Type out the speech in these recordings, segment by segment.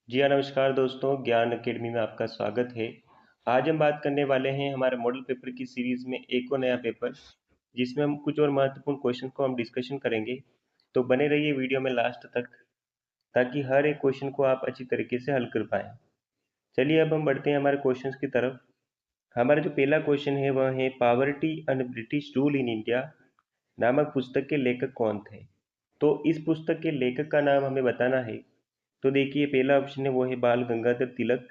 जी हाँ, नमस्कार दोस्तों, ज्ञान अकेडमी में आपका स्वागत है। आज हम बात करने वाले हैं हमारे मॉडल पेपर की सीरीज़ में एक और नया पेपर, जिसमें हम कुछ और महत्वपूर्ण क्वेश्चन को हम डिस्कशन करेंगे। तो बने रहिए वीडियो में लास्ट तक, ताकि हर एक क्वेश्चन को आप अच्छी तरीके से हल कर पाएँ। चलिए अब हम बढ़ते हैं हमारे क्वेश्चंस की तरफ। हमारा जो पहला क्वेश्चन है वह है poverty and British rule in India नामक पुस्तक के लेखक कौन थे? तो इस पुस्तक के लेखक का नाम हमें बताना है। तो देखिए, पहला ऑप्शन है वो है बाल गंगाधर तिलक,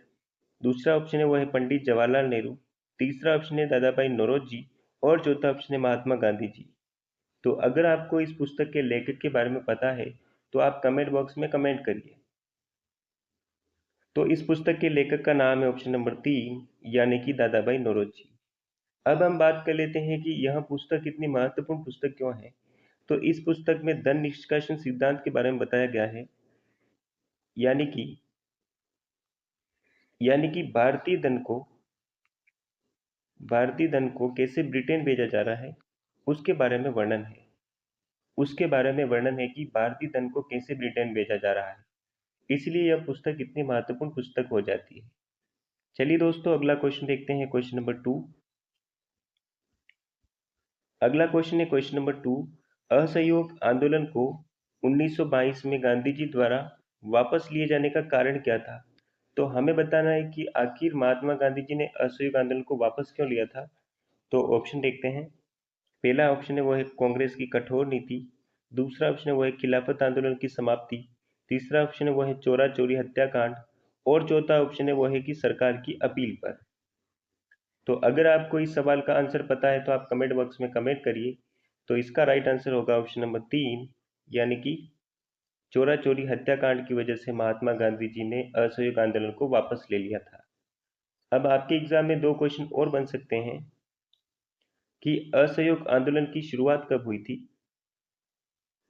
दूसरा ऑप्शन है वो है पंडित जवाहरलाल नेहरू, तीसरा ऑप्शन है दादा भाई नौरोजी और चौथा ऑप्शन है महात्मा गांधी जी। तो अगर आपको इस पुस्तक के लेखक के बारे में पता है तो आप कमेंट बॉक्स में कमेंट करिए। तो इस पुस्तक के लेखक का नाम है ऑप्शन नंबर 3 यानी कि दादा भाई नौरोजी। अब हम बात कर लेते हैं कि यह पुस्तक इतनी महत्वपूर्ण पुस्तक क्यों है। तो इस पुस्तक में धन निष्कासन सिद्धांत के बारे में बताया गया है, यानी कि भारतीय धन को कैसे ब्रिटेन भेजा जा रहा है, उसके बारे में वर्णन है। उसके बारे में वर्णन है कि भारतीय धन को कैसे ब्रिटेन भेजा जा रहा है, इसलिए यह पुस्तक इतनी महत्वपूर्ण पुस्तक हो जाती है। चलिए दोस्तों, अगला क्वेश्चन देखते हैं, क्वेश्चन नंबर 2। अगला क्वेश्चन है क्वेश्चन नंबर 2। असहयोग आंदोलन को 1922 में गांधी जी द्वारा वापस लिए जाने का कारण क्या था? तो हमें बताना है कि आखिर महात्मा गांधी जी ने असहयोग आंदोलन को वापस क्यों लिया था। तो ऑप्शन देखते हैं। पहला ऑप्शन है वो है कांग्रेस की कठोर नीति, दूसरा ऑप्शन है वो है खिलाफत आंदोलन की समाप्ति, तीसरा ऑप्शन है वो है चोरा चोरी हत्याकांड और चौथा ऑप्शन है वो है कि सरकार की अपील पर। तो अगर आपको इस सवाल का आंसर पता है तो आप कमेंट बॉक्स में कमेंट करिए। तो इसका राइट आंसर होगा ऑप्शन नंबर 3 यानी कि चोरा चोरी हत्याकांड की वजह से महात्मा गांधी जी ने असहयोग आंदोलन को वापस ले लिया था। अब आपके एग्जाम में दो क्वेश्चन और बन सकते हैं कि असहयोग आंदोलन की शुरुआत कब हुई थी,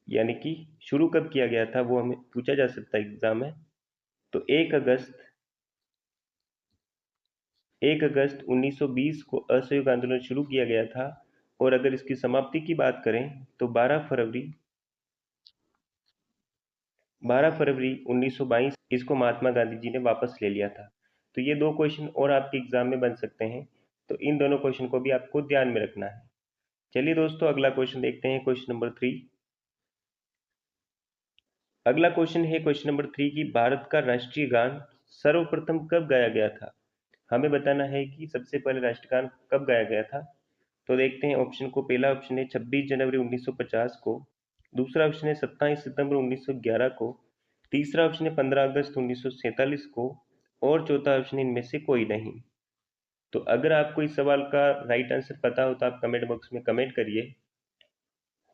यानी कि शुरू कब किया गया था, वो हमें पूछा जा सकता है एग्जाम में। तो 1 अगस्त 1920 को असहयोग आंदोलन शुरू किया गया था। और अगर इसकी समाप्ति की बात करें तो 12 फरवरी 1922 इसको महात्मा गांधी जी ने वापस ले लिया था। तो ये दो क्वेश्चन और आपके एग्जाम में बन सकते हैं, तो इन दोनों क्वेश्चन को भी आपको ध्यान में रखना है। चलिए दोस्तों, अगला क्वेश्चन देखते हैं, क्वेश्चन नंबर 3। अगला क्वेश्चन है क्वेश्चन नंबर 3 की भारत का राष्ट्रीय गान सर्वप्रथम कब गाया गया था। हमें बताना है कि सबसे पहले राष्ट्रगान कब गाया गया था। तो देखते हैं ऑप्शन को। पहला ऑप्शन है 26 जनवरी 1950 को, दूसरा ऑप्शन है 27 सितंबर 1911 को, तीसरा ऑप्शन है 15 अगस्त 1947 को और चौथा ऑप्शन इनमें से कोई नहीं। तो अगर आपको इस सवाल का राइट आंसर पता हो तो आप कमेंट बॉक्स में कमेंट करिए।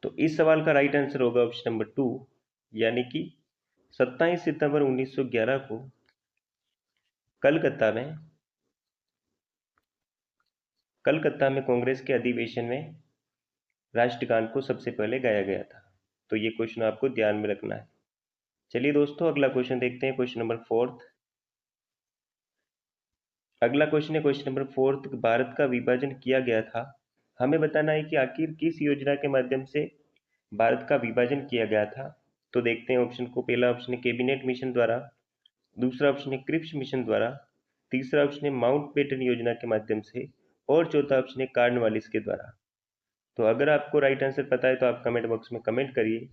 तो इस सवाल का राइट आंसर होगा ऑप्शन नंबर 2 यानी कि 27 सितंबर 1911 को कलकत्ता में कांग्रेस के अधिवेशन में राष्ट्रगान को सबसे पहले गाया गया था। तो ये क्वेश्चन आपको ध्यान में रखना है। चलिए दोस्तों, अगला क्वेश्चन देखते हैं, क्वेश्चन नंबर 4। अगला क्वेश्चन है क्वेश्चन नंबर 4। भारत का विभाजन किया गया था। हमें बताना है कि आखिर किस योजना के माध्यम से भारत का विभाजन किया गया था। तो देखते हैं ऑप्शन को। पहला ऑप्शन है कैबिनेट मिशन द्वारा, दूसरा ऑप्शन है क्रिप्स मिशन द्वारा, तीसरा ऑप्शन है माउंटबेटन योजना के माध्यम से और चौथा ऑप्शन है कार्नवालिस के द्वारा। तो अगर आपको राइट आंसर पता है तो आप कमेंट बॉक्स में कमेंट करिए।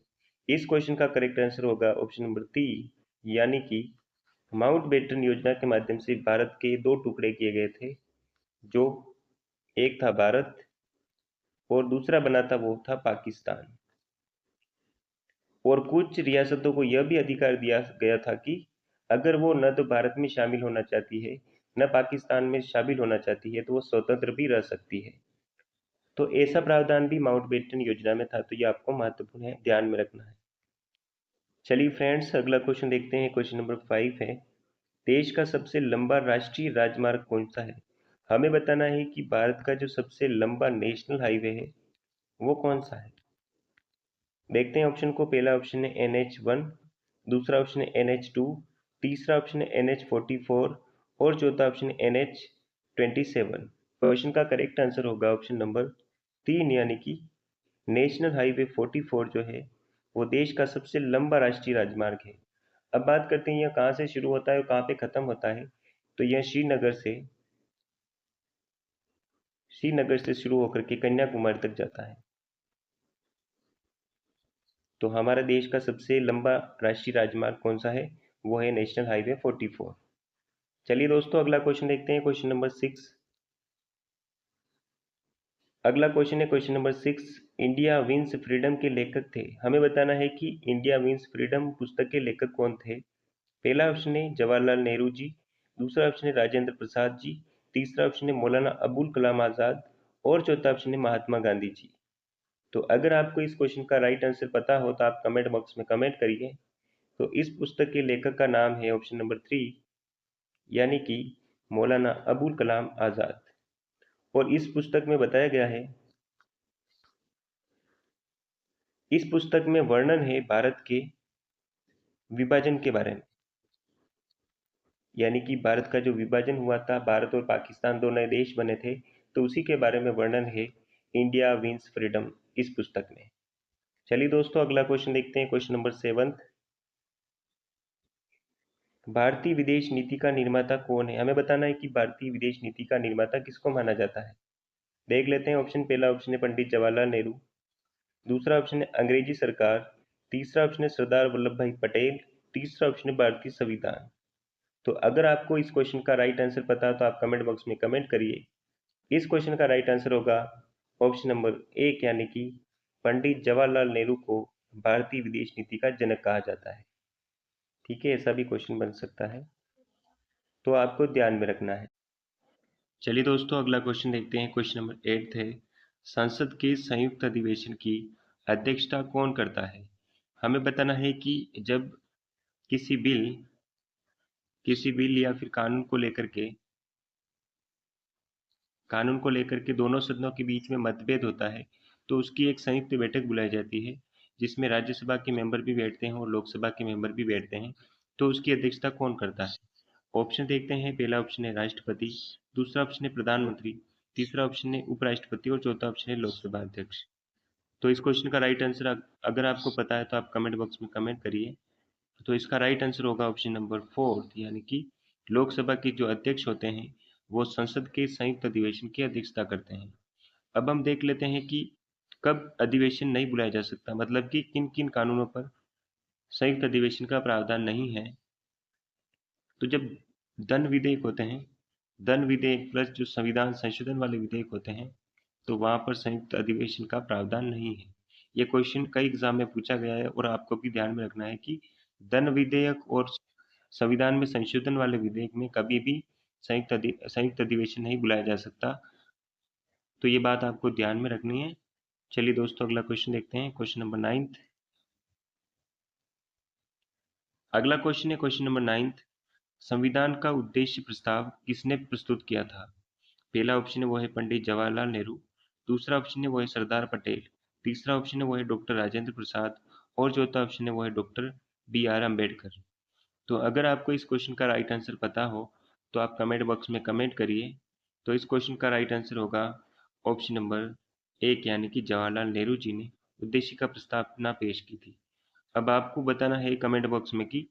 इस क्वेश्चन का करेक्ट आंसर होगा ऑप्शन नंबर 3 यानी कि माउंटबेटन योजना के माध्यम से भारत के दो टुकड़े किए गए थे। जो एक था भारत और दूसरा बना था वो था पाकिस्तान। और कुछ रियासतों को यह भी अधिकार दिया गया था कि अगर वो न तो भारत में शामिल होना चाहती है न पाकिस्तान में शामिल होना चाहती है तो वो स्वतंत्र भी रह सकती है। तो ऐसा प्रावधान भी माउंटबेटन योजना में था। तो ये आपको महत्वपूर्ण है, ध्यान में रखना है। चलिए फ्रेंड्स, अगला क्वेश्चन देखते हैं, क्वेश्चन नंबर 5 है देश का सबसे लंबा राष्ट्रीय राजमार्ग कौन सा है। हमें बताना है कि भारत का जो सबसे लंबा नेशनल हाईवे है वो कौन सा है। देखते हैं ऑप्शन को। पहला ऑप्शन है NH1, दूसरा ऑप्शन है NH2, तीसरा ऑप्शन है NH44 और चौथा ऑप्शन है NH27। क्वेश्चन का करेक्ट आंसर होगा ऑप्शन नंबर 3 यानी कि नेशनल हाईवे 44 जो है वो देश का सबसे लंबा राष्ट्रीय राजमार्ग है। अब बात करते हैं यह कहाँ से शुरू होता है और कहाँ पे खत्म होता है। तो यह श्रीनगर से शुरू होकर के कन्याकुमारी तक जाता है। तो हमारा देश का सबसे लंबा राष्ट्रीय राजमार्ग कौन सा है? वो है नेशनल हाईवे 44। चलिए दोस्तों अगला क्वेश्चन देखते हैं, क्वेश्चन नंबर 6। अगला क्वेश्चन है question number 6। India wins freedom के लेखक थे। हमें बताना है कि इंडिया विंस फ्रीडम पुस्तक के लेखक कौन थे। पहला ऑप्शन है जवाहरलाल नेहरू जी, दूसरा ऑप्शन है राजेंद्र प्रसाद जी, तीसरा ऑप्शन है मौलाना अबुल कलाम आज़ाद और चौथा ऑप्शन है महात्मा गांधी जी। तो अगर आपको इस क्वेश्चन का राइट आंसर पता हो तो आप कमेंट बॉक्स में कमेंट करिए। तो इस पुस्तक के लेखक का नाम है ऑप्शन नंबर 3, यानी कि मौलाना अबुल कलाम आज़ाद। और इस पुस्तक में बताया गया है, इस पुस्तक में वर्णन है भारत के विभाजन के बारे में, यानी कि भारत का जो विभाजन हुआ था, भारत और पाकिस्तान दो नए देश बने थे, तो उसी के बारे में वर्णन है इंडिया विंस फ्रीडम इस पुस्तक में। चलिए दोस्तों अगला क्वेश्चन देखते हैं, क्वेश्चन नंबर 7। भारतीय विदेश नीति का निर्माता कौन है? हमें बताना है कि भारतीय विदेश नीति का निर्माता किसको माना जाता है। देख लेते हैं ऑप्शन। पहला ऑप्शन है पंडित जवाहरलाल नेहरू, दूसरा ऑप्शन है अंग्रेजी सरकार, तीसरा ऑप्शन है सरदार वल्लभ भाई पटेल, तीसरा ऑप्शन है भारतीय संविधान। तो अगर आपको इस क्वेश्चन का राइट आंसर पता है तो आप कमेंट बॉक्स में कमेंट करिए। इस क्वेश्चन का राइट आंसर होगा ऑप्शन नंबर 1, यानी कि पंडित जवाहरलाल नेहरू को भारतीय विदेश नीति का जनक कहा जाता है। ठीक है, ऐसा भी क्वेश्चन बन सकता है, तो आपको ध्यान में रखना है। चलिए दोस्तों अगला क्वेश्चन देखते हैं, क्वेश्चन नंबर 8 है, संसद के संयुक्त अधिवेशन की अध्यक्षता कौन करता है? हमें बताना है कि जब किसी बिल या फिर कानून को लेकर के दोनों सदनों के बीच में मतभेद होता है, तो उसकी एक संयुक्त बैठक बुलाई जाती है, जिसमें राज्यसभा के मेंबर भी बैठते हैं और लोकसभा के मेंबर भी बैठते हैं। तो उसकी अध्यक्षता कौन करता है? ऑप्शन देखते हैं। पहला ऑप्शन है राष्ट्रपति, दूसरा ऑप्शन है प्रधानमंत्री, तीसरा ऑप्शन है उपराष्ट्रपति और चौथा ऑप्शन है लोकसभा अध्यक्ष। तो इस क्वेश्चन का राइट आंसर अगर आपको पता है तो आप कमेंट बॉक्स में कमेंट करिए। तो इसका राइट आंसर होगा ऑप्शन नंबर 4, यानी कि लोकसभा के जो अध्यक्ष होते हैं वो संसद के संयुक्त अधिवेशन की अध्यक्षता करते हैं। अब हम देख लेते हैं कि कब अधिवेशन नहीं बुलाया जा सकता, मतलब कि किन किन कानूनों पर संयुक्त अधिवेशन का प्रावधान नहीं है। तो जब धन विधेयक होते हैं, धन विधेयक प्लस जो संविधान संशोधन वाले विधेयक होते हैं, तो वहां पर संयुक्त अधिवेशन का प्रावधान नहीं है। ये क्वेश्चन कई एग्जाम में पूछा गया है और आपको भी ध्यान में रखना है कि धन विधेयक और संविधान में संशोधन वाले विधेयक में कभी भी संयुक्त अधिवेशन नहीं बुलाया जा सकता। तो ये बात आपको ध्यान में रखनी है। चलिए दोस्तों अगला क्वेश्चन देखते हैं, क्वेश्चन नंबर 9। अगला क्वेश्चन है क्वेश्चन नंबर 9। संविधान का उद्देश्य प्रस्ताव किसने प्रस्तुत किया था? पहला ऑप्शन है वो है पंडित जवाहरलाल नेहरू, दूसरा ऑप्शन है वो है सरदार पटेल, तीसरा ऑप्शन है वो है डॉक्टर राजेंद्र प्रसाद और चौथा ऑप्शन है वो है डॉक्टर बी आर अम्बेडकर। तो अगर आपको इस क्वेश्चन का राइट आंसर पता हो तो आप कमेंट बॉक्स में कमेंट करिए। तो इस क्वेश्चन का राइट आंसर होगा ऑप्शन नंबर 1, यानी कि जवाहरलाल नेहरू जी ने उद्देशिका प्रस्तावना पेश की थी। अब आपको बताना है कमेंट बॉक्स में कि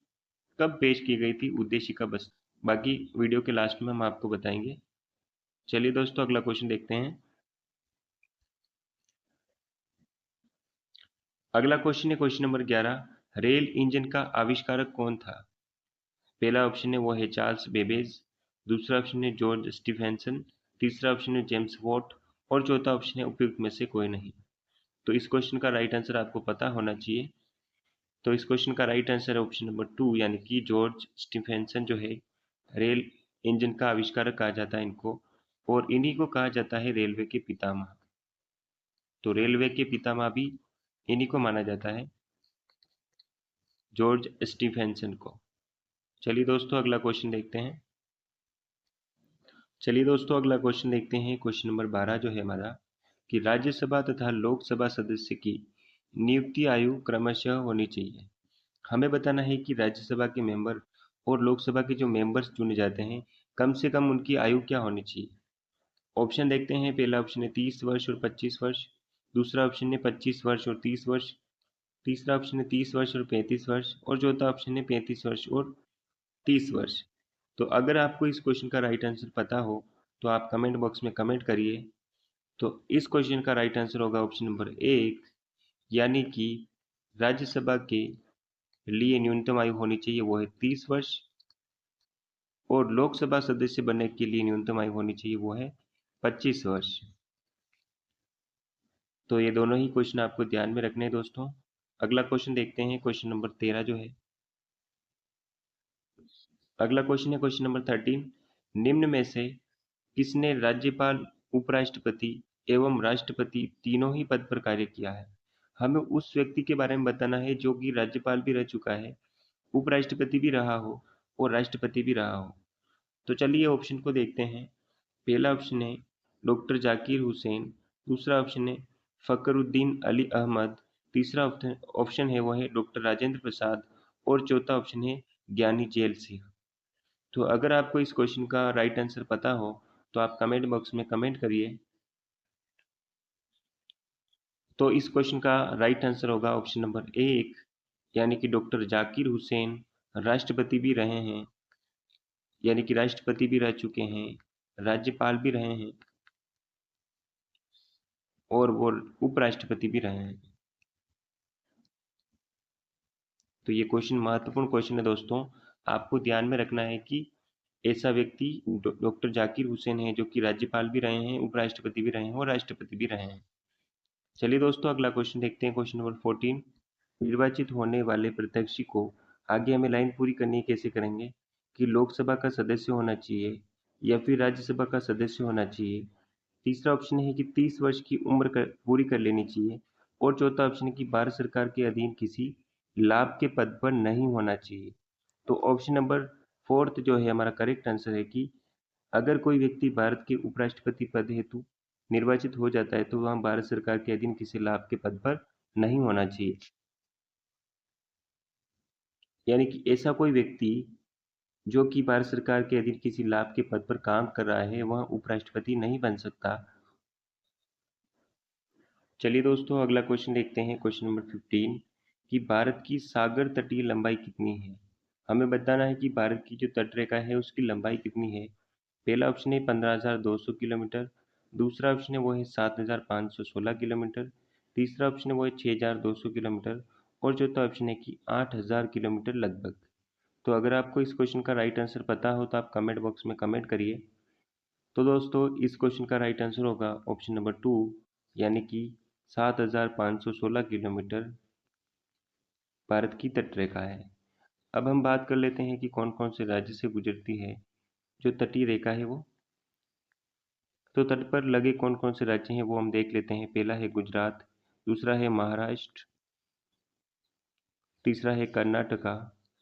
कब पेश की गई थी उद्देशिका, बस बाकी वीडियो के लास्ट में हम आपको बताएंगे। चलिए दोस्तों अगला क्वेश्चन देखते हैं। अगला क्वेश्चन है क्वेश्चन नंबर 11। रेल इंजन का आविष्कारक कौन था? पहला ऑप्शन है वो है चार्ल्स बेबेज, दूसरा ऑप्शन है जॉर्ज स्टीफेंसन, तीसरा ऑप्शन है जेम्स वॉट और चौथा ऑप्शन है उपयुक्त में से कोई नहीं। तो इस क्वेश्चन का राइट आंसर आपको पता होना चाहिए। तो इस क्वेश्चन का राइट आंसर है ऑप्शन नंबर 2, यानी कि जॉर्ज स्टीफेंसन जो है रेल इंजन का आविष्कारक कहा जाता है इनको, और इन्हीं को कहा जाता है रेलवे के पितामह। तो रेलवे के पितामह भी इन्हीं को माना जाता है, जॉर्ज स्टीफेंसन को। चलिए दोस्तों अगला क्वेश्चन देखते हैं। क्वेश्चन नंबर 12 जो है हमारा, कि राज्यसभा तथा लोकसभा सदस्य की नियुक्ति आयु क्रमशः होनी चाहिए। हमें बताना है कि राज्यसभा के मेंबर और लोकसभा के जो मेंबर्स चुने जाते हैं, कम से कम उनकी आयु क्या होनी चाहिए। ऑप्शन देखते हैं। पहला ऑप्शन है 30 वर्ष और 25 वर्ष, दूसरा ऑप्शन है 25 वर्ष और 30 वर्ष, तीसरा ऑप्शन है 30 वर्ष और 35 वर्ष, और चौथा ऑप्शन है 35 वर्ष और 30 वर्ष। तो अगर आपको इस क्वेश्चन का राइट आंसर पता हो तो आप कमेंट बॉक्स में कमेंट करिए। तो इस क्वेश्चन का राइट आंसर होगा ऑप्शन नंबर 1, यानी कि राज्यसभा के लिए न्यूनतम आयु होनी चाहिए वो है 30 वर्ष, और लोकसभा सदस्य बनने के लिए न्यूनतम आयु होनी चाहिए वो है 25 वर्ष। तो ये दोनों ही क्वेश्चन आपको ध्यान में रखने हैं दोस्तों। अगला क्वेश्चन देखते हैं, क्वेश्चन नंबर 13 जो है। अगला क्वेश्चन है क्वेश्चन नंबर 13। निम्न में से किसने राज्यपाल, उपराष्ट्रपति एवं राष्ट्रपति तीनों ही पद पर कार्य किया है? हमें उस व्यक्ति के बारे में बताना है जो कि राज्यपाल भी रह चुका है, उपराष्ट्रपति भी रहा हो और राष्ट्रपति भी रहा हो। तो चलिए ऑप्शन को देखते हैं। पहला ऑप्शन है डॉक्टर जाकिर हुसैन, दूसरा ऑप्शन है फखरुद्दीन अली अहमद, तीसरा ऑप्शन है वो है डॉक्टर राजेंद्र प्रसाद, और चौथा ऑप्शन है ज्ञानी जेल सिंह। तो अगर आपको इस क्वेश्चन का राइट आंसर पता हो तो आप कमेंट बॉक्स में कमेंट करिए। तो इस क्वेश्चन का राइट आंसर होगा ऑप्शन नंबर 1, यानी कि डॉक्टर जाकिर हुसैन राष्ट्रपति भी रहे हैं, यानी कि राष्ट्रपति भी रह चुके हैं, राज्यपाल भी रहे हैं, और वो उपराष्ट्रपति भी रहे हैं। तो ये क्वेश्चन महत्वपूर्ण क्वेश्चन है दोस्तों। आपको ध्यान में रखना है कि ऐसा व्यक्ति डॉक्टर जाकिर हुसैन है जो कि राज्यपाल भी रहे हैं, उपराष्ट्रपति भी रहे हैं और राष्ट्रपति भी रहे हैं। चलिए दोस्तों अगला क्वेश्चन देखते हैं, क्वेश्चन नंबर 14। निर्वाचित होने वाले प्रत्याशी को आगे हमें लाइन पूरी करनी है, कैसे करेंगे कि लोकसभा का सदस्य होना चाहिए या फिर राज्यसभा का सदस्य होना चाहिए। तीसरा ऑप्शन है कि 30 वर्ष की उम्र पूरी कर लेनी चाहिए, और चौथा ऑप्शन है कि भारत सरकार के अधीन किसी लाभ के पद पर नहीं होना चाहिए। तो ऑप्शन नंबर फोर्थ जो है हमारा करेक्ट आंसर है कि अगर कोई व्यक्ति भारत के उपराष्ट्रपति पद हेतु निर्वाचित हो जाता है तो वह भारत सरकार के अधीन किसी लाभ के पद पर नहीं होना चाहिए। यानी कि ऐसा कोई व्यक्ति जो कि भारत सरकार के अधीन किसी लाभ के पद पर काम कर रहा है वह उपराष्ट्रपति नहीं बन सकता। चलिए दोस्तों अगला क्वेश्चन देखते हैं, क्वेश्चन नंबर 15 कि भारत की सागर तटीय लंबाई कितनी है? हमें बताना है कि भारत की जो तटरेखा है उसकी लंबाई कितनी है। पहला ऑप्शन है 15,200 किलोमीटर, दूसरा ऑप्शन है वो है 7,516 किलोमीटर, तीसरा ऑप्शन है वो है 6,200 किलोमीटर, और चौथा ऑप्शन है कि 8,000 किलोमीटर लगभग। तो अगर आपको इस क्वेश्चन का राइट आंसर पता हो तो आप कमेंट बॉक्स में कमेंट करिए। तो दोस्तों इस क्वेश्चन का राइट आंसर होगा ऑप्शन नंबर 2, यानी कि 7,516 किलोमीटर भारत की तटरेखा है। अब हम बात कर लेते हैं कि कौन कौन से राज्य से गुजरती है जो तटीय रेखा है वो। तो तट पर लगे कौन कौन से राज्य हैं वो हम देख लेते हैं। पहला है गुजरात, दूसरा है महाराष्ट्र, तीसरा है कर्नाटका,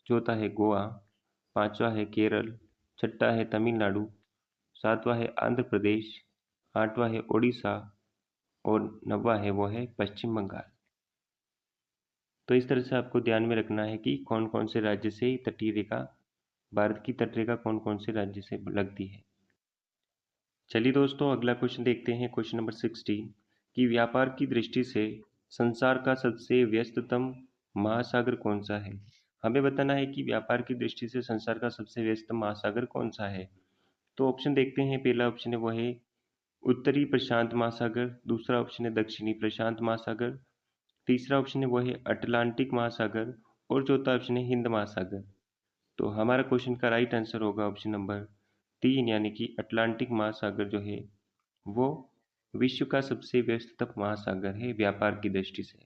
चौथा है गोवा, पांचवा है केरल, छठा है तमिलनाडु, सातवां है आंध्र प्रदेश, आठवां है उड़ीसा, और नौवां है वो है पश्चिम बंगाल। तो इस तरह से आपको ध्यान में रखना है कि कौन कौन से राज्य से तटीय रेखा, भारत की तटरेखा कौन कौन से राज्य से लगती है। चलिए दोस्तों अगला क्वेश्चन देखते हैं, क्वेश्चन नंबर 16 कि व्यापार की दृष्टि से संसार का सबसे व्यस्ततम महासागर कौन सा है? हमें बताना है कि व्यापार की दृष्टि से संसार का सबसे व्यस्त महासागर कौन सा है। तो ऑप्शन देखते हैं। पहला ऑप्शन है वो है उत्तरी प्रशांत महासागर, दूसरा ऑप्शन है दक्षिणी प्रशांत महासागर, तीसरा ऑप्शन है वो है अटलांटिक महासागर, और चौथा ऑप्शन है हिंद महासागर। तो हमारा क्वेश्चन का राइट आंसर होगा ऑप्शन नंबर 3, यानी कि अटलांटिक महासागर जो है वो विश्व का सबसे व्यस्ततम महासागर है व्यापार की दृष्टि से।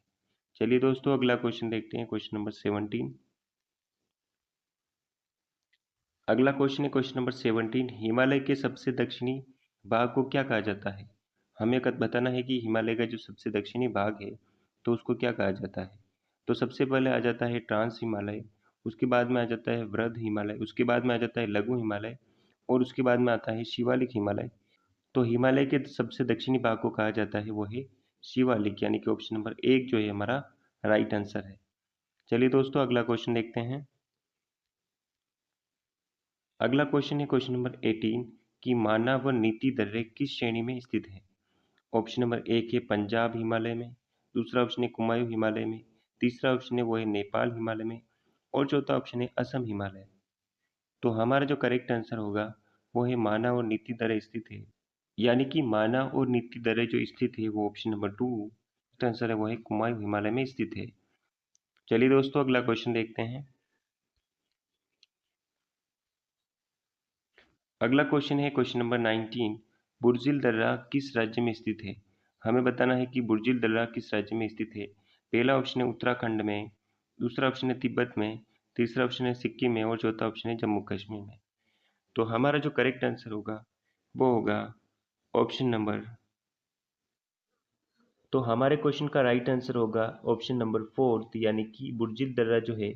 चलिए दोस्तों अगला क्वेश्चन देखते हैं, क्वेश्चन नंबर 17। अगला क्वेश्चन है क्वेश्चन नंबर 17, हिमालय के सबसे दक्षिणी भाग को क्या कहा जाता है? हमें बताना है कि हिमालय का जो सबसे दक्षिणी भाग है तो उसको क्या कहा जाता है। तो सबसे पहले आ जाता है ट्रांस हिमालय, उसके बाद में आ जाता है वृद्ध हिमालय, उसके बाद में आ जाता है लघु हिमालय, और उसके बाद में आता है शिवालिक हिमालय। तो हिमालय के सबसे दक्षिणी भाग को कहा जाता है वो है शिवालिक, यानी कि ऑप्शन नंबर 1 जो है हमारा राइट आंसर है। चलिए दोस्तों अगला क्वेश्चन देखते हैं। अगला क्वेश्चन है क्वेश्चन नंबर 18 कि माना व नीति दर्रे किस श्रेणी में स्थित है। ऑप्शन नंबर 1 है पंजाब हिमालय में, दूसरा ऑप्शन है कुमायूं हिमालय में, तीसरा ऑप्शन है वो है नेपाल हिमालय में, और चौथा ऑप्शन है असम हिमालय। तो हमारा जो करेक्ट आंसर होगा वो है माना और नीति दर्रे स्थित है, यानी कि माना और नीति दर्रे जो स्थित है वो ऑप्शन नंबर 2 आंसर है वो है कुमाऊं हिमालय में स्थित है। चलिए दोस्तों अगला क्वेश्चन देखते हैं। अगला क्वेश्चन है क्वेश्चन नंबर 19। बुर्जिल दर्रा किस राज्य में स्थित है? हमें बताना है कि बुर्जिल दर्रा किस राज्य में स्थित है। पहला ऑप्शन है उत्तराखंड में, दूसरा ऑप्शन है तिब्बत में, तीसरा ऑप्शन है सिक्किम में, और चौथा ऑप्शन है जम्मू कश्मीर में। तो हमारा जो करेक्ट आंसर होगा वो होगा ऑप्शन नंबर, तो हमारे क्वेश्चन का राइट आंसर होगा ऑप्शन नंबर 4, यानी कि बुर्जिल दर्रा जो है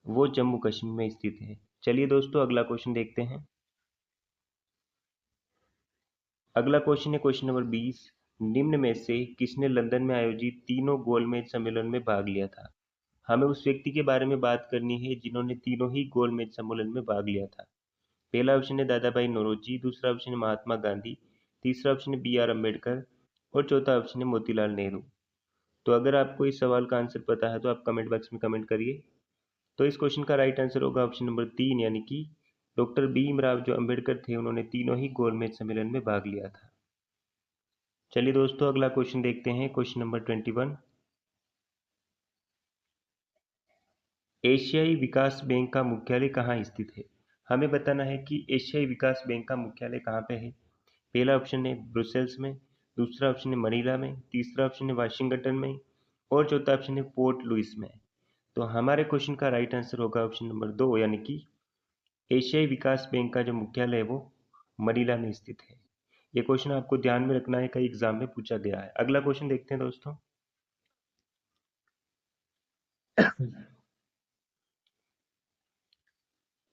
वो जम्मू कश्मीर में स्थित है। चलिए दोस्तों अगला क्वेश्चन देखते हैं। अगला क्वेश्चन है क्वेश्चन नंबर 20। निम्न में से किसने लंदन में आयोजित तीनों गोलमेज सम्मेलन में भाग लिया था? हमें उस व्यक्ति के बारे में बात करनी है जिन्होंने तीनों ही गोलमेज सम्मेलन में भाग लिया था। पहला ऑप्शन है दादा भाई नौरोजी, दूसरा ऑप्शन है महात्मा गांधी, तीसरा ऑप्शन है बी आर अम्बेडकर, और चौथा ऑप्शन है मोतीलाल नेहरू। तो अगर आपको इस सवाल का आंसर पता है तो आप कमेंट बॉक्स में कमेंट करिए। तो इस क्वेश्चन का राइट आंसर होगा ऑप्शन नंबर 3, यानी कि डॉक्टर भीमराव जो अम्बेडकर थे उन्होंने तीनों ही गोलमेज सम्मेलन में भाग लिया था। चलिए दोस्तों अगला क्वेश्चन देखते हैं क्वेश्चन नंबर 21। एशियाई विकास बैंक का मुख्यालय कहाँ स्थित है? हमें बताना है कि एशियाई विकास बैंक का मुख्यालय कहाँ पे है। पहला ऑप्शन है ब्रुसेल्स में, दूसरा ऑप्शन है मनीला में, तीसरा ऑप्शन है वाशिंगटन में, और चौथा ऑप्शन है पोर्ट लुइस में। तो हमारे क्वेश्चन का राइट आंसर होगा ऑप्शन नंबर 2, यानी कि एशियाई विकास बैंक का जो मुख्यालय है वो मनीला में स्थित है। ये क्वेश्चन आपको ध्यान में रखना है, कई एग्जाम में पूछा गया है। अगला क्वेश्चन देखते हैं दोस्तों।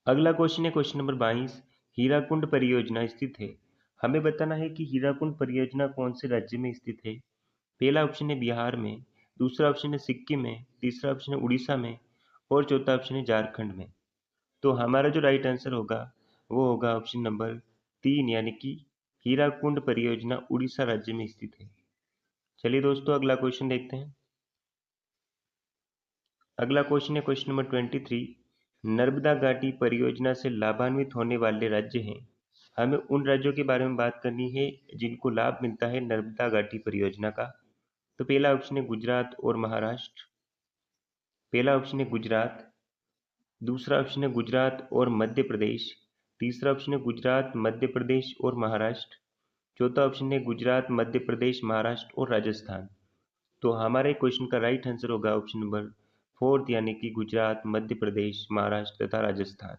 अगला क्वेश्चन है क्वेश्चन नंबर 22। हीराकुंड परियोजना स्थित है। हमें बताना है कि हीराकुंड परियोजना कौन से राज्य में स्थित है। पहला ऑप्शन है बिहार में, दूसरा ऑप्शन है सिक्किम में, तीसरा ऑप्शन है उड़ीसा में, और चौथा ऑप्शन है झारखंड में। तो हमारा जो राइट आंसर होगा वो होगा ऑप्शन नंबर 3, यानी कि हीराकुंड परियोजना उड़ीसा राज्य में स्थित है। चलिए दोस्तों अगला क्वेश्चन देखते हैं। अगला क्वेश्चन है क्वेश्चन नंबर 23। नर्मदा घाटी परियोजना से लाभान्वित होने वाले राज्य हैं। हमें उन राज्यों के बारे में बात करनी है जिनको लाभ मिलता है नर्मदा घाटी परियोजना का। तो पहला ऑप्शन है गुजरात और महाराष्ट्र, पहला ऑप्शन है गुजरात, दूसरा ऑप्शन है गुजरात और मध्य प्रदेश, तीसरा ऑप्शन है गुजरात मध्य प्रदेश और महाराष्ट्र, चौथा ऑप्शन है गुजरात मध्य प्रदेश महाराष्ट्र और राजस्थान। तो हमारे क्वेश्चन का राइट आंसर होगा ऑप्शन नंबर 4, यानी कि गुजरात मध्य प्रदेश महाराष्ट्र तथा राजस्थान।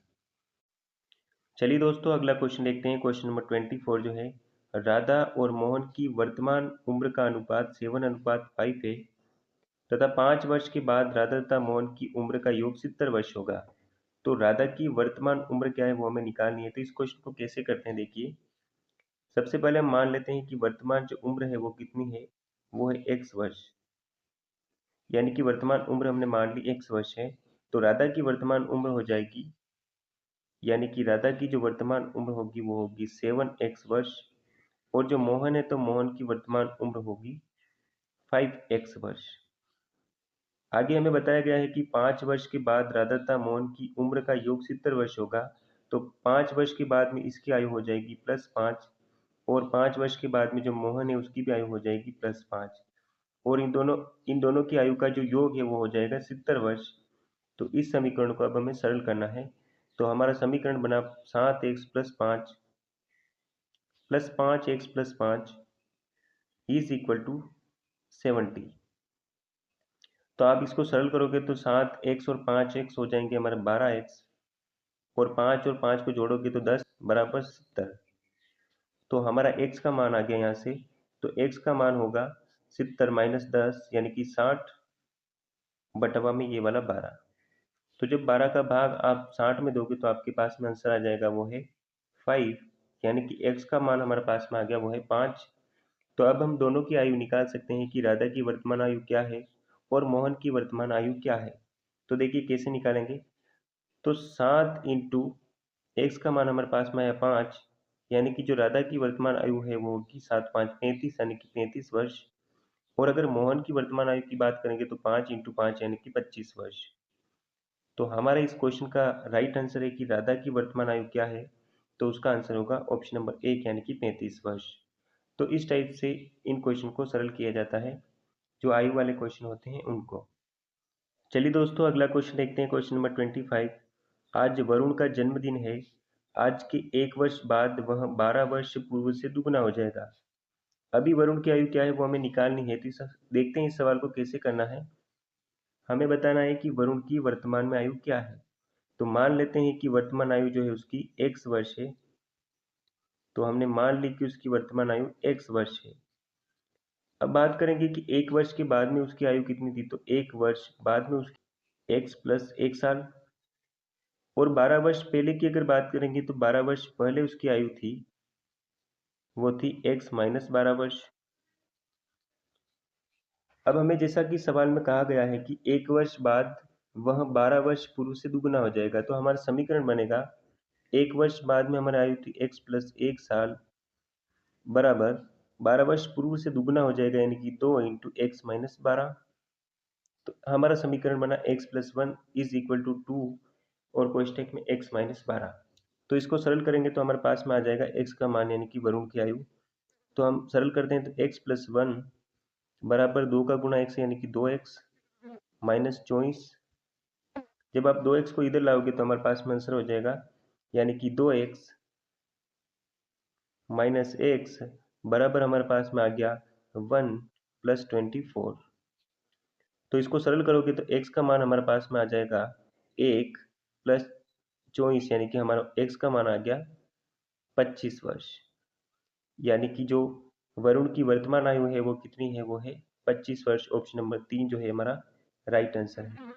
चलिए दोस्तों अगला क्वेश्चन देखते हैं। क्वेश्चन नंबर 24 जो है, राधा और मोहन की वर्तमान उम्र का अनुपात 7:5 है तथा 5 वर्ष के बाद राधा तथा मोहन की उम्र का योग 70 वर्ष होगा। तो राधा की वर्तमान उम्र क्या है वो हमें निकालनी है। तो इस क्वेश्चन को कैसे करते हैं देखिए। सबसे पहले हम मान लेते हैं कि वर्तमान जो उम्र है वो कितनी है, वो है x वर्ष, यानी कि वर्तमान उम्र हमने मान ली x वर्ष है। तो राधा की वर्तमान उम्र हो जाएगी, यानी कि राधा की जो वर्तमान उम्र होगी वो होगी 7x वर्ष, और जो मोहन है तो मोहन की वर्तमान उम्र होगी 5x वर्ष। आगे हमें बताया गया है कि 5 वर्ष के बाद राधा तथा मोहन की उम्र का योग 70 वर्ष होगा। तो 5 वर्ष के बाद में इसकी आयु हो जाएगी +5, और 5 वर्ष के बाद में जो मोहन है उसकी भी आयु हो जाएगी +5, और इन दोनों की आयु का जो योग है वो हो जाएगा 70 वर्ष। तो इस समीकरण को अब हमें सरल करना है। तो हमारा समीकरण बना 7x plus 5x plus 5 is equal to 70। तो आप इसको सरल करोगे तो 7x और 5x हो जाएंगे हमारे 12x, और 5 और 5 को जोड़ोगे तो 10 बराबर 70। तो हमारा x का मान आ गया यहाँ से। तो x का मान होगा 70 माइनस 10, यानी कि 60 बटवा में ये वाला 12। तो जब 12 का भाग आप 60 में दोगे तो आपके पास में आंसर आ जाएगा वो है 5, यानी कि x का मान हमारे पास में आ गया वो है 5। तो अब हम दोनों की आयु निकाल सकते हैं कि राधा की वर्तमान आयु क्या है और मोहन की वर्तमान आयु क्या है। तो देखिए कैसे निकालेंगे। तो 7 इंटू एक्स का मान हमारे पास में आया 5, यानी कि जो राधा की वर्तमान आयु है वो होगी 7 5 35, यानी कि 35 वर्ष। और अगर मोहन की वर्तमान आयु की बात करेंगे तो 5 × 5 यानी कि 25 वर्ष। तो हमारा इस क्वेश्चन का राइट आंसर है कि राधा की वर्तमान आयु क्या है, तो उसका आंसर होगा ऑप्शन नंबर 1 यानी कि 35 वर्ष। तो इस टाइप से इन क्वेश्चन को सरल किया जाता है, जो आयु वाले क्वेश्चन होते हैं उनको। चलिए दोस्तों, अगला क्वेश्चन देखते हैं, क्वेश्चन नंबर 25। आज वरुण का जन्मदिन है। आज के 1 वर्ष बाद वह 12 वर्ष पूर्व से दुगना हो जाएगा। अभी वरुण की आयु क्या है वो हमें निकालनी है। तो देखते हैं इस सवाल को कैसे करना है। हमें बताना है कि वरुण की वर्तमान में आयु क्या है। तो मान लेते हैं कि वर्तमान आयु जो है उसकी x वर्ष है। तो हमने मान ली कि उसकी वर्तमान आयु x वर्ष है। अब बात करेंगे कि 1 वर्ष के बाद में उसकी आयु कितनी थी। तो 1 वर्ष बाद में उसकी x प्लस 1 साल, और 12 वर्ष पहले की अगर बात करेंगे तो 12 वर्ष पहले उसकी आयु थी, वो थी x माइनस 12 वर्ष। अब हमें जैसा कि सवाल में कहा गया है कि 1 वर्ष बाद वह 12 वर्ष पूर्व से दुगुना हो जाएगा, तो हमारा समीकरण बनेगा 1 वर्ष बाद में हमारी आयु थी x प्लस 1 साल बराबर 12 वर्ष पूर्व से दुगुना हो जाएगा, यानी कि 2 × x माइनस 12। तो हमारा समीकरण बना x plus 1 is equal to 2 और कोष्ठक में x माइनस 12। तो इसको सरल करेंगे तो हमारे पास में आ जाएगा x का मान यानी कि वरुण की आयु। तो हम सरल करते हैं तो x प्लस 1 बराबर 2 का गुणा x यानी कि 2x माइनस 24। जब आप 2x को इधर लाओगे तो हमारे पास में आंसर हो जाएगा यानी कि 2x माइनस x बराबर हमारे पास में आ गया 1 प्लस 24। तो इसको सरल करोगे तो x का मान हमारे पास में आ जाएगा 1 प्लस 24 यानी कि हमारा x का मान आ गया 25 वर्ष। यानी कि जो वरुण की वर्तमान आयु है वो कितनी है, वो है 25 वर्ष। ऑप्शन नंबर 3 जो है हमारा राइट आंसर है।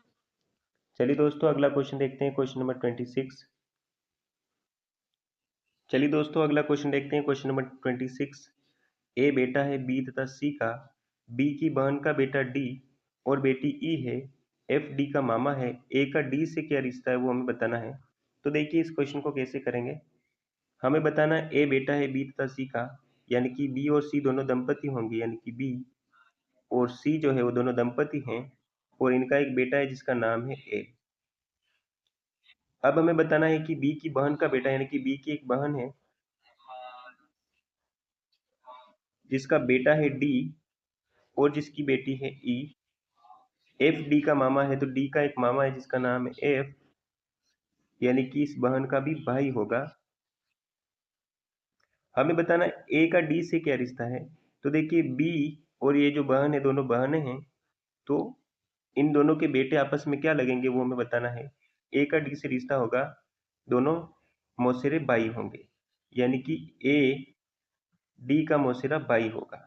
चलिए दोस्तों, अगला क्वेश्चन देखते हैं, क्वेश्चन नंबर 26। चलिए दोस्तों, अगला क्वेश्चन देखते हैं, क्वेश्चन नंबर 26। ए बेटा है बी तथा सी का, बी की बहन का बेटा डी और बेटी ई है, एफ डी का मामा है, ए का डी से क्या रिश्ता है वो हमें बताना है। तो देखिए इस क्वेश्चन को कैसे करेंगे। हमें बताना है ए बेटा है बी तथा सी का, यानी कि बी और सी दोनों दंपति होंगे, यानी कि बी और सी जो है वो दोनों दंपति हैं, और इनका एक बेटा है जिसका नाम है ए। अब हमें बताना है कि बी की बहन का बेटा, यानी कि बी की एक बहन है जिसका बेटा है डी और जिसकी बेटी है ई। एफ डी का मामा है, तो डी का एक मामा है जिसका नाम है एफ, यानी कि इस बहन का भी भाई होगा। हमें बताना है ए का डी से क्या रिश्ता है। तो देखिए बी और ये जो बहन है दोनों बहनें हैं, तो इन दोनों के बेटे आपस में क्या लगेंगे वो हमें बताना है। ए का डी से रिश्ता होगा, दोनों मौसेरे बाई होंगे, यानी कि ए डी का मौसेरा बाई होगा,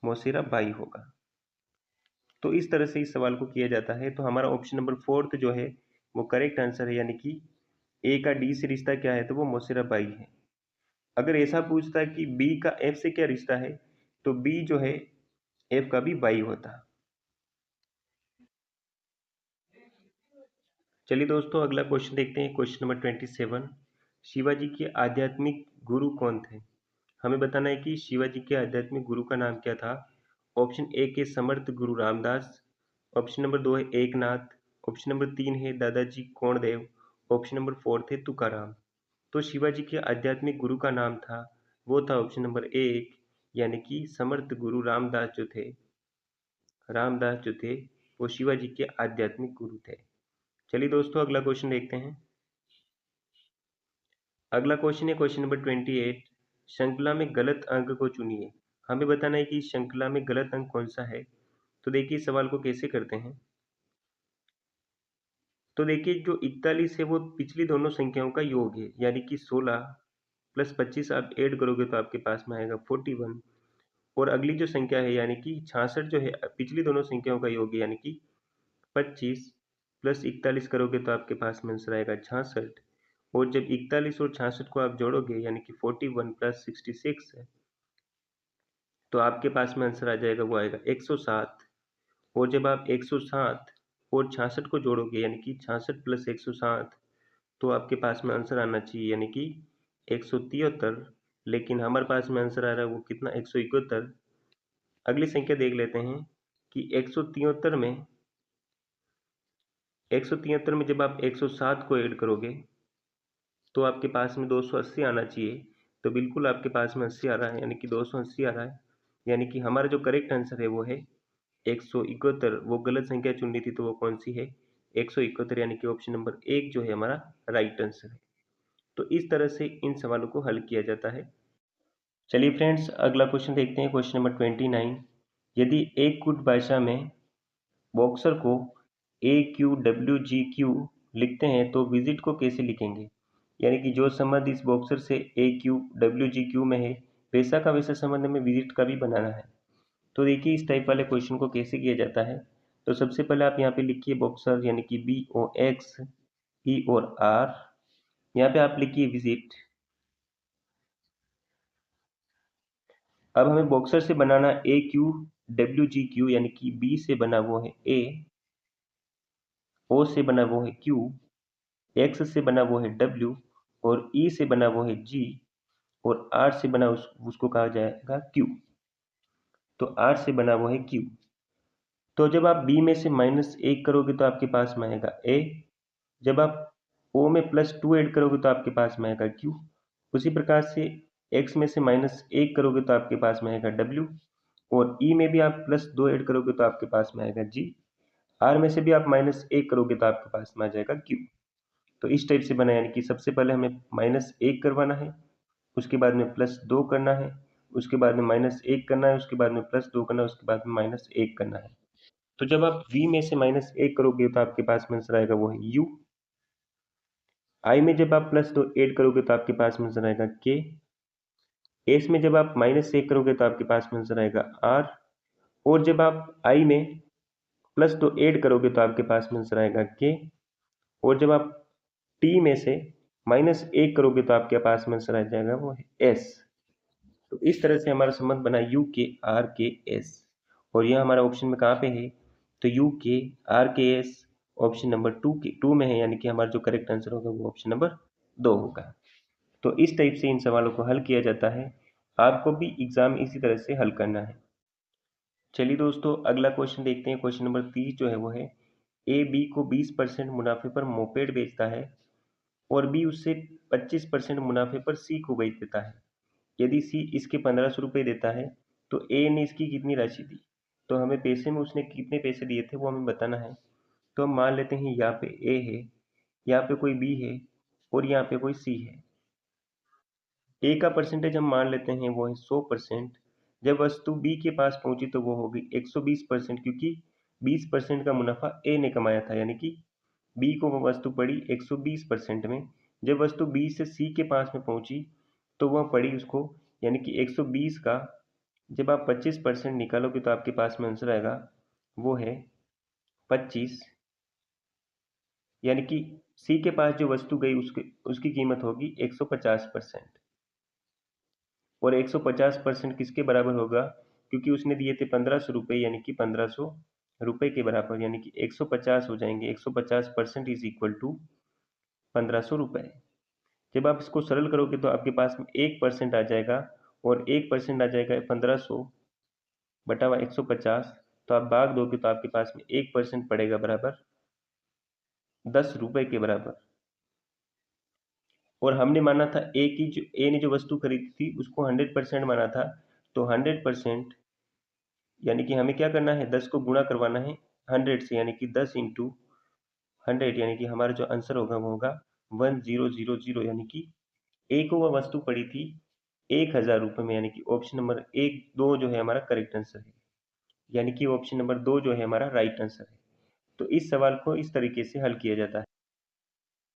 मौसेरा बाई होगा। तो इस तरह से इस सवाल को किया जाता है। तो हमारा ऑप्शन नंबर 4 जो है वो करेक्ट आंसर है, यानी कि ए का डी से रिश्ता क्या है, तो वो मौसेरा बाई है। अगर ऐसा पूछता है कि बी का एफ से क्या रिश्ता है, तो बी जो है एफ का भी बाई होता। चलिए दोस्तों, अगला क्वेश्चन देखते हैं, क्वेश्चन नंबर 27। शिवाजी के आध्यात्मिक गुरु कौन थे। हमें बताना है कि शिवाजी के आध्यात्मिक गुरु का नाम क्या था। ऑप्शन ए के समर्थ गुरु रामदास, ऑप्शन नंबर 2 है एकनाथ, ऑप्शन नंबर 3 है दादाजी कोंडदेव, ऑप्शन नंबर 4 थे तुकाराम। तो शिवाजी के आध्यात्मिक गुरु का नाम था, वो था ऑप्शन नंबर 1, यानी कि समर्थ गुरु रामदास जो थे, रामदास जो थे वो शिवाजी के आध्यात्मिक गुरु थे। चलिए दोस्तों, अगला क्वेश्चन देखते हैं। अगला क्वेश्चन है क्वेश्चन नंबर 28। श्रृंखला में गलत अंक को चुनिए। हमें बताना है कि श्रृंखला में गलत अंक कौन सा है। तो देखिए इस सवाल को कैसे करते हैं। तो देखिए जो 41 है वो पिछली दोनों संख्याओं का योग है, यानी कि 16 प्लस 25 आप ऐड करोगे तो आपके पास में आएगा 41। और अगली जो संख्या है यानी कि 66 जो है पिछली दोनों संख्याओं का योग है, यानी कि 25 प्लस 41 करोगे तो आपके पास में आंसर आएगा 66। और जब 41 और 66 को आप जोड़ोगे यानी कि 41 प्लस 66 है, तो आपके पास में आंसर आ जाएगा, वो आएगा 107। और जब आप 107 और 66 को जोड़ोगे यानी कि 66 प्लस 107, तो आपके पास में आंसर आना चाहिए यानी कि 173। लेकिन हमारे पास में आंसर आ रहा है वो कितना 171। अगली संख्या देख लेते हैं कि 173 में जब आप 107 को ऐड करोगे तो आपके पास में 280 आना चाहिए। तो बिल्कुल आपके पास में 80 आ रहा है, यानी कि 280 आ रहा है। यानी कि हमारा जो करेक्ट आंसर है वो है 171। वो गलत संख्या चुननी थी, तो वो कौन सी है? 171, यानी कि ऑप्शन नंबर 1 जो है हमारा राइट आंसर है। तो इस तरह से इन सवालों को हल किया जाता है। चलिए फ्रेंड्स, अगला क्वेश्चन देखते हैं, क्वेश्चन नंबर 29। यदि एक गुट भाषा में बॉक्सर को AQWGQ लिखते हैं तो विजिट को कैसे लिखेंगे? यानी कि जो संबंध इस बॉक्सर से AQWGQ में है, वैसा का वैसा संबंध हमें विजिट का भी बनाना है। तो देखिए इस टाइप वाले क्वेश्चन को कैसे किया जाता है। तो सबसे पहले आप यहाँ पे लिखिए बॉक्सर, यानी कि BOX E और R। यहाँ पे आप लिखिए विजिट। अब हमें बॉक्सर से बनाना AQWGQ, यानी कि B से बना वो है A, O से बना वो है Q, X से बना वो है W और E से बना वो है G और R से बना उसको कहा जाएगा Q। तो R से बना वो है Q। तो जब आप B में से -1 करोगे तो आपके पास में आएगा A। जब आप O में +2 ऐड करोगे तो आपके पास में आएगा Q। उसी प्रकार से X में से -1 करोगे तो आपके पास में आएगा W और E में भी आप +2 ऐड करोगे तो आपके पास में आएगा G। R में से भी आप -1 करोगे तो आपके पास में आ जाएगा Q। तो इस टाइप से बना, यानी कि सबसे पहले हमें -1 करवाना है, उसके बाद में +2 करना है, उसके बाद में -1 करना है, उसके बाद में +2 करना है, उसके बाद में -1 करना है। तो जब आप V में से -1 करोगे तो आपके पास में आंसर आएगा वो है U। I में जब आप +2 ऐड करोगे तो आपके पास में आंसर आएगा K। S में जब आप -1 करोगे तो आपके पास में आंसर आएगा R। और जब आप I में +2 ऐड करोगे तो आपके पास में आंसर आएगा K। और जब आप T में से -1 करोगे तो आपके पास में आंसर आ जाएगा वो है S। तो इस तरह से हमारा संबंध बना UKRKS। और यह हमारा ऑप्शन में कहाँ पे है? तो UKRKS ऑप्शन नंबर 2 में है, यानी कि हमारा जो करेक्ट आंसर होगा वो ऑप्शन नंबर 2 होगा। तो इस टाइप से इन सवालों को हल किया जाता है। आपको भी एग्जाम इसी तरह से हल करना है। चलिए दोस्तों, अगला क्वेश्चन देखते हैं। क्वेश्चन नंबर 30 जो है वो है, ए बी को 20% मुनाफे पर मोपेड बेचता है और बी उससे 25% मुनाफे पर सी को बेच देता है। यदि सी इसके 1500 रुपये देता है तो ए ने इसकी कितनी राशि दी? तो हमें पैसे में उसने कितने पैसे दिए थे वो हमें बताना है। तो हम मान लेते हैं यहाँ पे ए है, यहाँ पे कोई बी है और यहाँ पे कोई सी है। ए का परसेंटेज हम मान लेते हैं वो है 100%। जब वस्तु बी के पास पहुंची तो वो होगी 120%, क्योंकि 20% का मुनाफा ए ने कमाया था, यानी कि बी को वो वस्तु पड़ी 120% में। जब वस्तु बी से सी के पास में पहुंची तो वह पड़ी उसको, यानी कि 120 का जब आप 25% निकालोगे तो आपके पास में आंसर आएगा वो है 25। यानी कि सी के पास जो वस्तु गई उसकी कीमत होगी 150%। और 150% किसके बराबर होगा? क्योंकि उसने दिए थे 1500 रुपये, यानी कि 1500 रुपये के बराबर, यानी कि 150 हो जाएंगे। 150% इज इक्वल टू 1500 रुपये। जब आप इसको सरल करोगे तो आपके पास में 1% आ जाएगा और 1% आ जाएगा 1500 बटा हुआ 150। तो आप भाग दोगे तो आपके पास में 1% पड़ेगा बराबर 10 रुपये के बराबर। और हमने माना था ए ने जो वस्तु खरीदी थी उसको 100% माना था। तो 100%, यानी कि हमें क्या करना है, 10 को गुणा करवाना है 100 से, यानी कि 10 इंटू 100, यानी कि हमारा जो आंसर होगा वो होगा 1000, यानी कि ए को वह वस्तु पड़ी थी 1000 रुपये में, यानी कि ऑप्शन नंबर 1 2 जो है हमारा करेक्ट आंसर है। यानी कि ऑप्शन नंबर 2 जो है हमारा राइट आंसर है। तो इस सवाल को इस तरीके से हल किया जाता है।